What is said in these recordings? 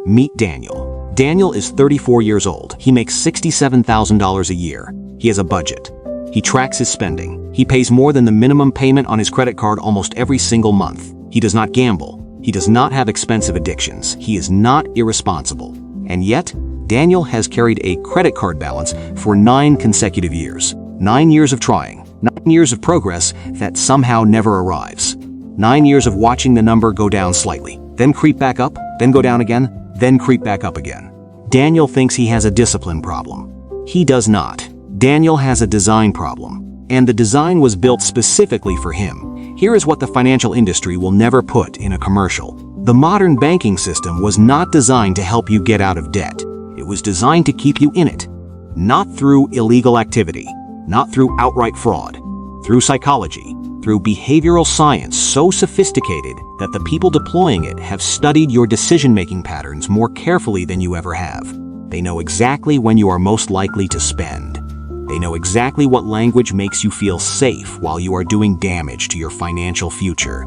Meet Daniel. Daniel is 34 years old. He makes $67,000 a year. He has a budget. He tracks his spending. He pays more than the minimum payment on his credit card almost every single month. He does not gamble. He does not have expensive addictions. He is not irresponsible. And yet, Daniel has carried a credit card balance for 9 consecutive years. 9 years of trying. 9 years of progress that somehow never arrives. 9 years of watching the number go down slightly, then creep back up, then go down again, then creep back up again. Daniel thinks he has a discipline problem. He does not. Daniel has a design problem, and the design was built specifically for him. Here is what the financial industry will never put in a commercial. The modern banking system was not designed to help you get out of debt. It was designed to keep you in it, not through illegal activity, not through outright fraud, through psychology, through behavioral science so sophisticated that the people deploying it have studied your decision-making patterns more carefully than you ever have. They know exactly when you are most likely to spend. They know exactly what language makes you feel safe while you are doing damage to your financial future.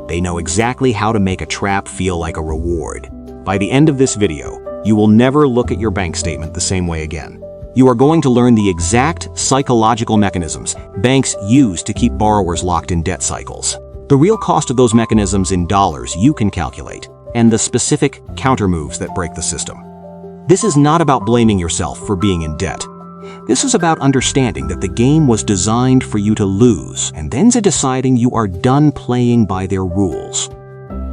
They know exactly how to make a trap feel like a reward. By the end of this video, you will never look at your bank statement the same way again. You are going to learn the exact psychological mechanisms banks use to keep borrowers locked in debt cycles. The real cost of those mechanisms in dollars you can calculate, and the specific countermoves that break the system. This is not about blaming yourself for being in debt. This is about understanding that the game was designed for you to lose, and then to deciding you are done playing by their rules.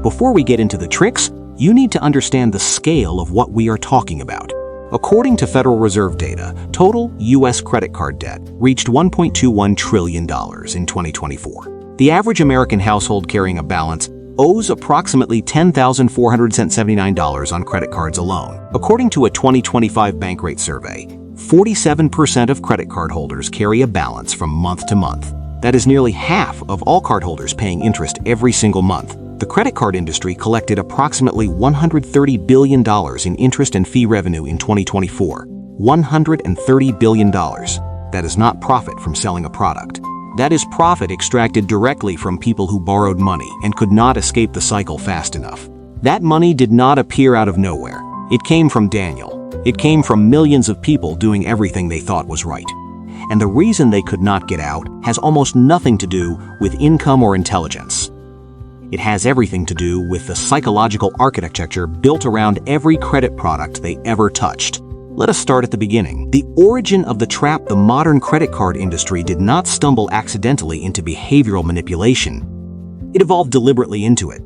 Before we get into the tricks, you need to understand the scale of what we are talking about. According to Federal Reserve data, total U.S. credit card debt reached $1.21 trillion in 2024. The average American household carrying a balance owes approximately $10,479 on credit cards alone. According to a 2025 Bankrate survey, 47% of credit card holders carry a balance from month to month. That is nearly half of all cardholders paying interest every single month. The credit card industry collected approximately $130 billion in interest and fee revenue in 2024. $130 billion. That is not profit from selling a product. That is profit extracted directly from people who borrowed money and could not escape the cycle fast enough. That money did not appear out of nowhere. It came from Daniel. It came from millions of people doing everything they thought was right. And the reason they could not get out has almost nothing to do with income or intelligence. It has everything to do with the psychological architecture built around every credit product they ever touched. Let us start at the beginning. The origin of the trap. The modern credit card industry did not stumble accidentally into behavioral manipulation. It evolved deliberately into it.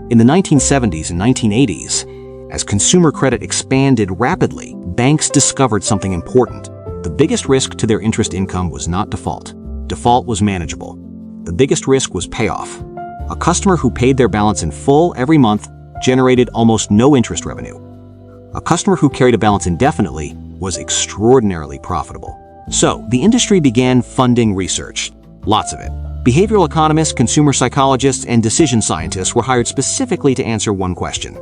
In the 1970s and 1980s, as consumer credit expanded rapidly, banks discovered something important. The biggest risk to their interest income was not default. Default was manageable. The biggest risk was payoff. A customer who paid their balance in full every month generated almost no interest revenue. A customer who carried a balance indefinitely was extraordinarily profitable. So, the industry began funding research. Lots of it. Behavioral economists, consumer psychologists, and decision scientists were hired specifically to answer one question.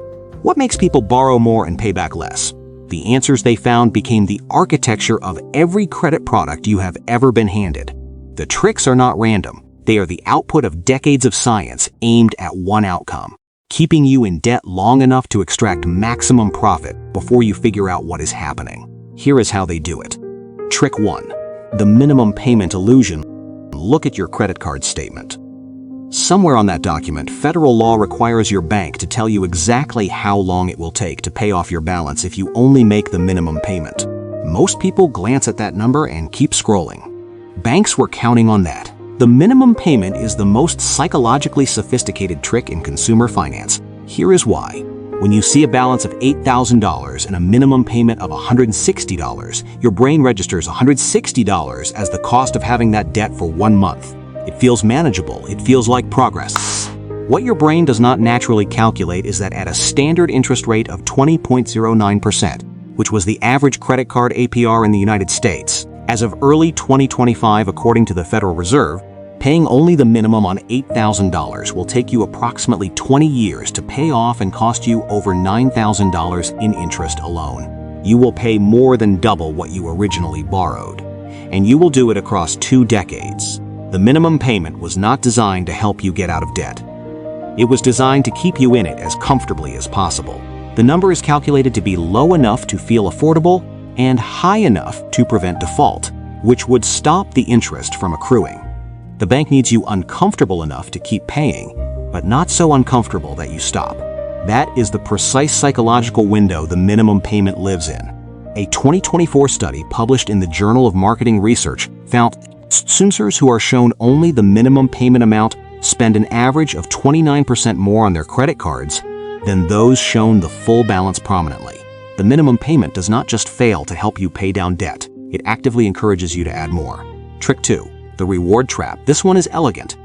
What makes people borrow more and pay back less? The answers they found became the architecture of every credit product you have ever been handed. The tricks are not random. They are the output of decades of science aimed at one outcome: keeping you in debt long enough to extract maximum profit before you figure out what is happening. Here is how they do it. Trick 1. The minimum payment illusion. Look at your credit card statement. Somewhere on that document, federal law requires your bank to tell you exactly how long it will take to pay off your balance if you only make the minimum payment. Most people glance at that number and keep scrolling. Banks were counting on that. The minimum payment is the most psychologically sophisticated trick in consumer finance. Here is why. When you see a balance of $8,000 and a minimum payment of $160, your brain registers $160 as the cost of having that debt for 1 month. It feels manageable. It feels like progress. What your brain does not naturally calculate is that at a standard interest rate of 20.09%, which was the average credit card APR in the United States, as of early 2025, according to the Federal Reserve, paying only the minimum on $8,000 will take you approximately 20 years to pay off and cost you over $9,000 in interest alone. You will pay more than double what you originally borrowed, and you will do it across 2 decades. The minimum payment was not designed to help you get out of debt. It was designed to keep you in it as comfortably as possible. The number is calculated to be low enough to feel affordable and high enough to prevent default, which would stop the interest from accruing. The bank needs you uncomfortable enough to keep paying, but not so uncomfortable that you stop. That is the precise psychological window the minimum payment lives in. A 2024 study published in the Journal of Marketing Research found consumers who are shown only the minimum payment amount spend an average of 29% more on their credit cards than those shown the full balance prominently. The minimum payment does not just fail to help you pay down debt, it actively encourages you to add more. Trick 2. The reward trap. This one is elegant.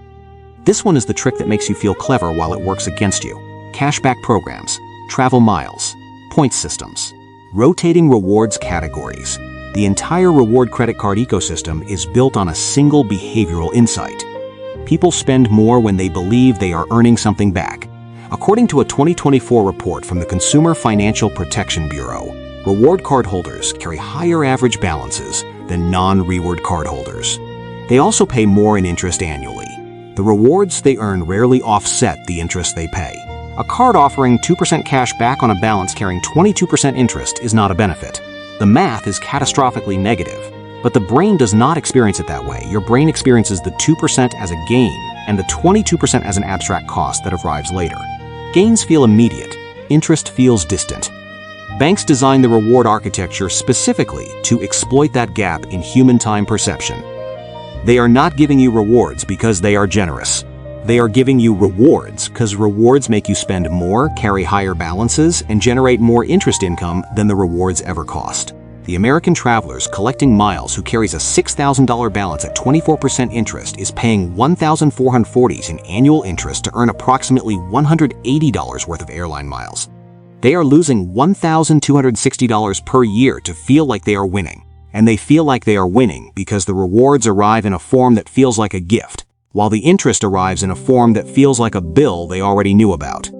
This one is the trick that makes you feel clever while it works against you. Cashback programs, travel miles, points systems, rotating rewards categories. The entire reward credit card ecosystem is built on a single behavioral insight. People spend more when they believe they are earning something back. According to a 2024 report from the Consumer Financial Protection Bureau, reward card holders carry higher average balances than non-reward card holders. They also pay more in interest annually. The rewards they earn rarely offset the interest they pay. A card offering 2% cash back on a balance carrying 22% interest is not a benefit. The math is catastrophically negative, but the brain does not experience it that way. Your brain experiences the 2% as a gain and the 22% as an abstract cost that arrives later. Gains feel immediate, interest feels distant. Banks design the reward architecture specifically to exploit that gap in human time perception. They are not giving you rewards because they are generous. They are giving you rewards because rewards make you spend more, carry higher balances, and generate more interest income than the rewards ever cost. The American travelers collecting miles who carries a $6,000 balance at 24% interest is paying $1,440 in annual interest to earn approximately $180 worth of airline miles. They are losing $1,260 per year to feel like they are winning. And they feel like they are winning because the rewards arrive in a form that feels like a gift, while the interest arrives in a form that feels like a bill they already knew about.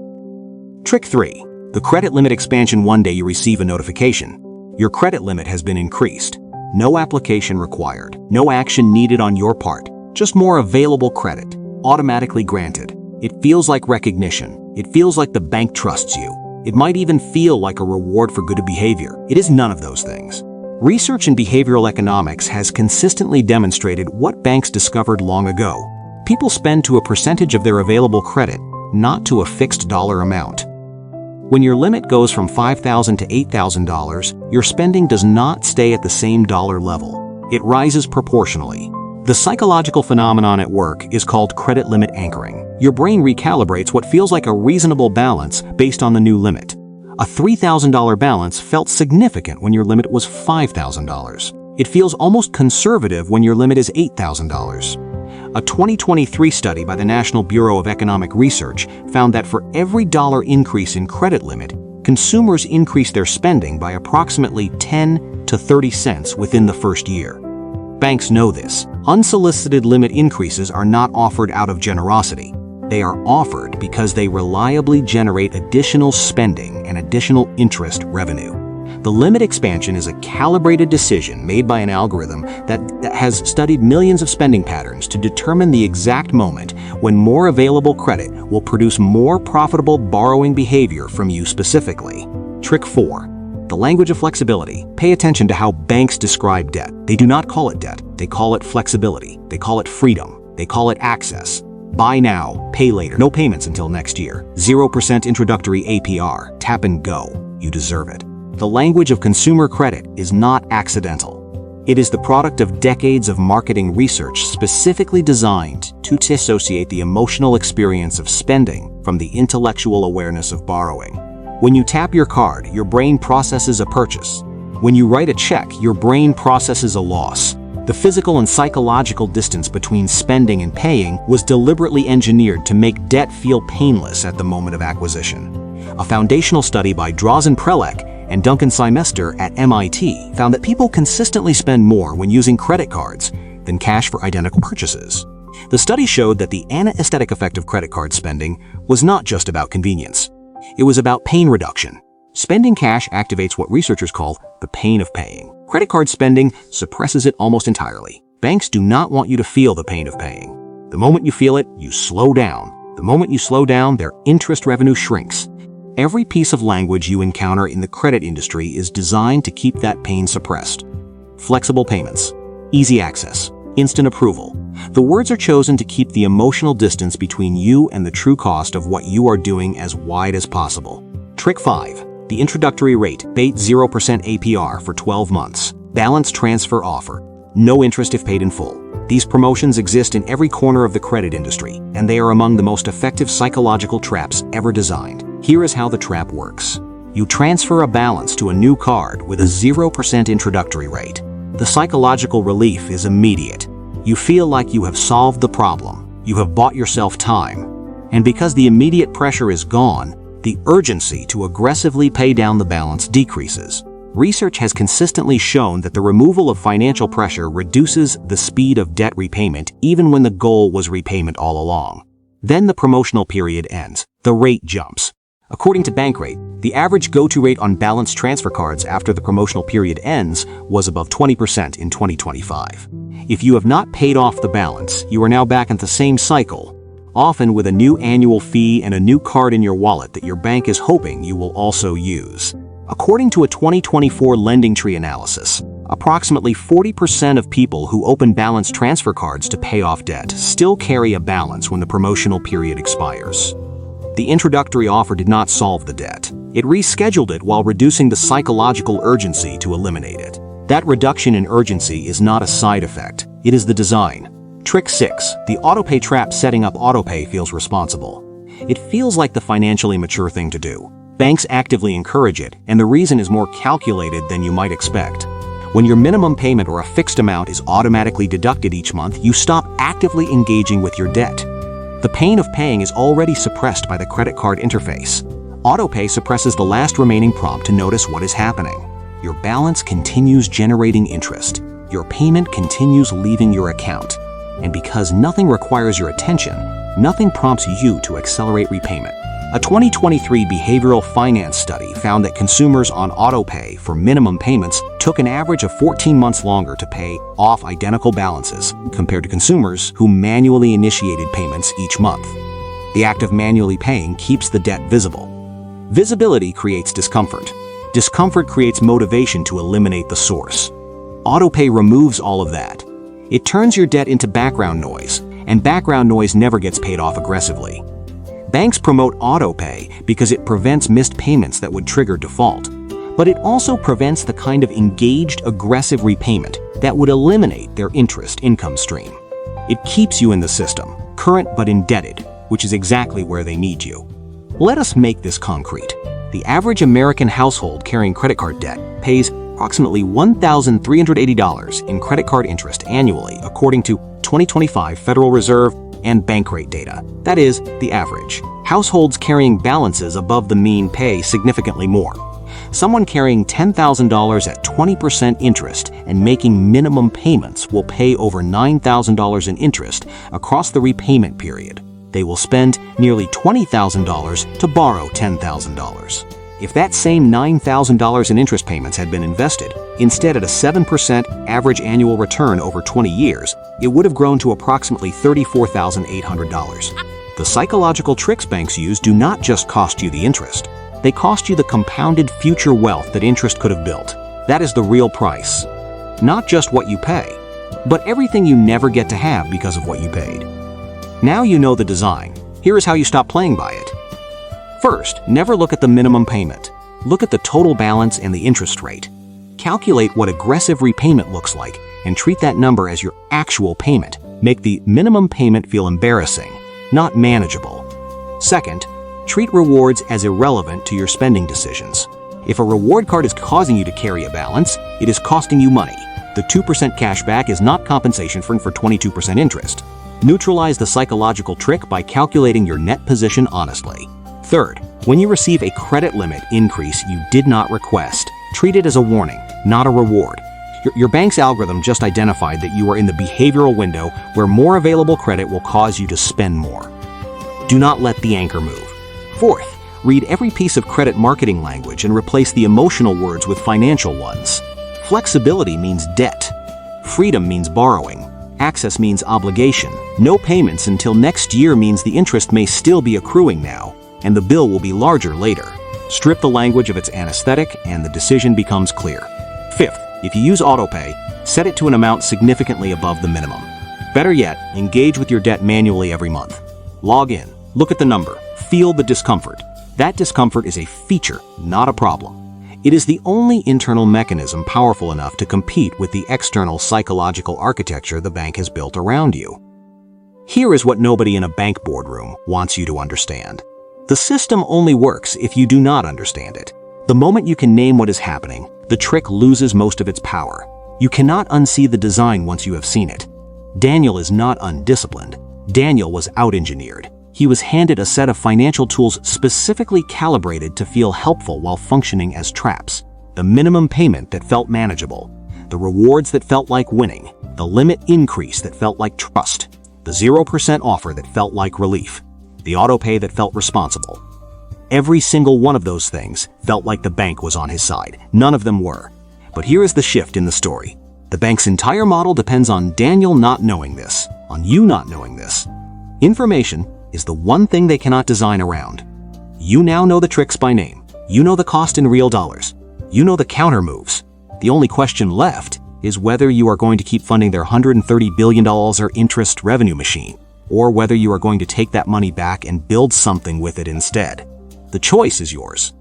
Trick 3. The credit limit expansion. One day you receive a notification. Your credit limit has been increased. No application required. No action needed on your part. Just more available credit, automatically granted. It feels like recognition. It feels like the bank trusts you. It might even feel like a reward for good behavior. It is none of those things. Research in behavioral economics has consistently demonstrated what banks discovered long ago. People spend to a percentage of their available credit, not to a fixed dollar amount. When your limit goes from $5,000 to $8,000, your spending does not stay at the same dollar level. It rises proportionally. The psychological phenomenon at work is called credit limit anchoring. Your brain recalibrates what feels like a reasonable balance based on the new limit. A $3,000 balance felt significant when your limit was $5,000. It feels almost conservative when your limit is $8,000. A 2023 study by the National Bureau of Economic Research found that for every dollar increase in credit limit, consumers increase their spending by approximately 10 to 30 cents within the first year. Banks know this. Unsolicited limit increases are not offered out of generosity. They are offered because they reliably generate additional spending and additional interest revenue. The limit expansion is a calibrated decision made by an algorithm that has studied millions of spending patterns to determine the exact moment when more available credit will produce more profitable borrowing behavior from you specifically. Trick 4. The language of flexibility. Pay attention to how banks describe debt. They do not call it debt. They call it flexibility. They call it freedom. They call it access. Buy now, pay later, no payments until next year. 0% introductory APR, tap and go. You deserve it. The language of consumer credit is not accidental. It is the product of decades of marketing research specifically designed to dissociate the emotional experience of spending from the intellectual awareness of borrowing. When you tap your card, your brain processes a purchase. When you write a check, your brain processes a loss. The physical and psychological distance between spending and paying was deliberately engineered to make debt feel painless at the moment of acquisition. A foundational study by Drazen Prelec and Duncan Symester at MIT found that people consistently spend more when using credit cards than cash for identical purchases. The study showed that the anesthetic effect of credit card spending was not just about convenience. It was about pain reduction. Spending cash activates what researchers call the pain of paying. Credit card spending suppresses it almost entirely. Banks do not want you to feel the pain of paying. The moment you feel it, you slow down. The moment you slow down, their interest revenue shrinks. Every piece of language you encounter in the credit industry is designed to keep that pain suppressed. Flexible payments, easy access, instant approval. The words are chosen to keep the emotional distance between you and the true cost of what you are doing as wide as possible. Trick 5. The introductory rate, BAIT 0% APR for 12 months. Balance transfer offer. No interest if paid in full. These promotions exist in every corner of the credit industry, and they are among the most effective psychological traps ever designed. Here is how the trap works. You transfer a balance to a new card with a 0% introductory rate. The psychological relief is immediate. You feel like you have solved the problem. You have bought yourself time. And because the immediate pressure is gone, the urgency to aggressively pay down the balance decreases. Research has consistently shown that the removal of financial pressure reduces the speed of debt repayment even when the goal was repayment all along. Then the promotional period ends. The rate jumps. According to Bankrate, the average go-to rate on balance transfer cards after the promotional period ends was above 20% in 2025. If you have not paid off the balance, you are now back in the same cycle, often with a new annual fee and a new card in your wallet that your bank is hoping you will also use. According to a 2024 LendingTree analysis, approximately 40% of people who open balance transfer cards to pay off debt still carry a balance when the promotional period expires. The introductory offer did not solve the debt. It rescheduled it while reducing the psychological urgency to eliminate it. That reduction in urgency is not a side effect. It is the design. Trick 6. The autopay trap. Setting up autopay feels responsible. It feels like the financially mature thing to do. Banks actively encourage it, and the reason is more calculated than you might expect. When your minimum payment or a fixed amount is automatically deducted each month, you stop actively engaging with your debt. The pain of paying is already suppressed by the credit card interface. Autopay suppresses the last remaining prompt to notice what is happening. Your balance continues generating interest. Your payment continues leaving your account. And because nothing requires your attention, nothing prompts you to accelerate repayment. A 2023 behavioral finance study found that consumers on autopay for minimum payments took an average of 14 months longer to pay off identical balances compared to consumers who manually initiated payments each month. The act of manually paying keeps the debt visible. Visibility creates discomfort. Discomfort creates motivation to eliminate the source. Autopay removes all of that. It turns your debt into background noise, and background noise never gets paid off aggressively. Banks promote autopay because it prevents missed payments that would trigger default. But it also prevents the kind of engaged, aggressive repayment that would eliminate their interest income stream. It keeps you in the system, current but indebted, which is exactly where they need you. Let us make this concrete. The average American household carrying credit card debt pays approximately $1,380 in credit card interest annually, according to 2025 Federal Reserve and Bankrate data. That is, the average. Households carrying balances above the mean pay significantly more. Someone carrying $10,000 at 20% interest and making minimum payments will pay over $9,000 in interest across the repayment period. They will spend nearly $20,000 to borrow $10,000. If that same $9,000 in interest payments had been invested, instead at a 7% average annual return over 20 years, it would have grown to approximately $34,800. The psychological tricks banks use do not just cost you the interest. They cost you the compounded future wealth that interest could have built. That is the real price. Not just what you pay, but everything you never get to have because of what you paid. Now you know the design. Here is how you stop playing by it. First, never look at the minimum payment. Look at the total balance and the interest rate. Calculate what aggressive repayment looks like and treat that number as your actual payment. Make the minimum payment feel embarrassing, not manageable. Second, treat rewards as irrelevant to your spending decisions. If a reward card is causing you to carry a balance, it is costing you money. The 2% cashback is not compensation for 22% interest. Neutralize the psychological trick by calculating your net position honestly. Third, when you receive a credit limit increase you did not request, treat it as a warning, not a reward. Your bank's algorithm just identified that you are in the behavioral window where more available credit will cause you to spend more. Do not let the anchor move. Fourth, read every piece of credit marketing language and replace the emotional words with financial ones. Flexibility means debt. Freedom means borrowing. Access means obligation. No payments until next year means the interest may still be accruing now, and the bill will be larger later. Strip the language of its anesthetic and the decision becomes clear. Fifth, if you use autopay, set it to an amount significantly above the minimum. Better yet, engage with your debt manually every month. Log in, look at the number, feel the discomfort. That discomfort is a feature, not a problem. It is the only internal mechanism powerful enough to compete with the external psychological architecture the bank has built around you. Here is what nobody in a bank boardroom wants you to understand. The system only works if you do not understand it. The moment you can name what is happening, the trick loses most of its power. You cannot unsee the design once you have seen it. Daniel is not undisciplined. Daniel was out-engineered. He was handed a set of financial tools specifically calibrated to feel helpful while functioning as traps. The minimum payment that felt manageable, the rewards that felt like winning, the limit increase that felt like trust, the 0% offer that felt like relief, the autopay that felt responsible. Every single one of those things felt like the bank was on his side. None of them were. But here is the shift in the story. The bank's entire model depends on Daniel not knowing this, on you not knowing this. Information is the one thing they cannot design around. You now know the tricks by name. You know the cost in real dollars. You know the counter moves. The only question left is whether you are going to keep funding their $130 billion interest revenue machine, or whether you are going to take that money back and build something with it instead. The choice is yours.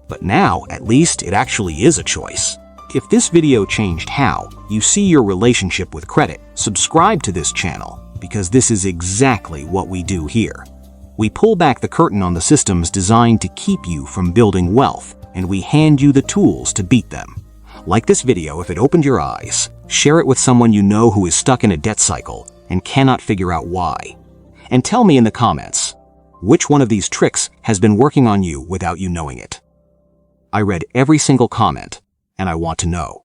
But now, at least, it actually is a choice. If this video changed how you see your relationship with credit, subscribe to this channel, because this is exactly what we do here. We pull back the curtain on the systems designed to keep you from building wealth, and we hand you the tools to beat them. Like this video if it opened your eyes. Share it with someone you know who is stuck in a debt cycle and cannot figure out why. And tell me in the comments, which one of these tricks has been working on you without you knowing it? I read every single comment, and I want to know.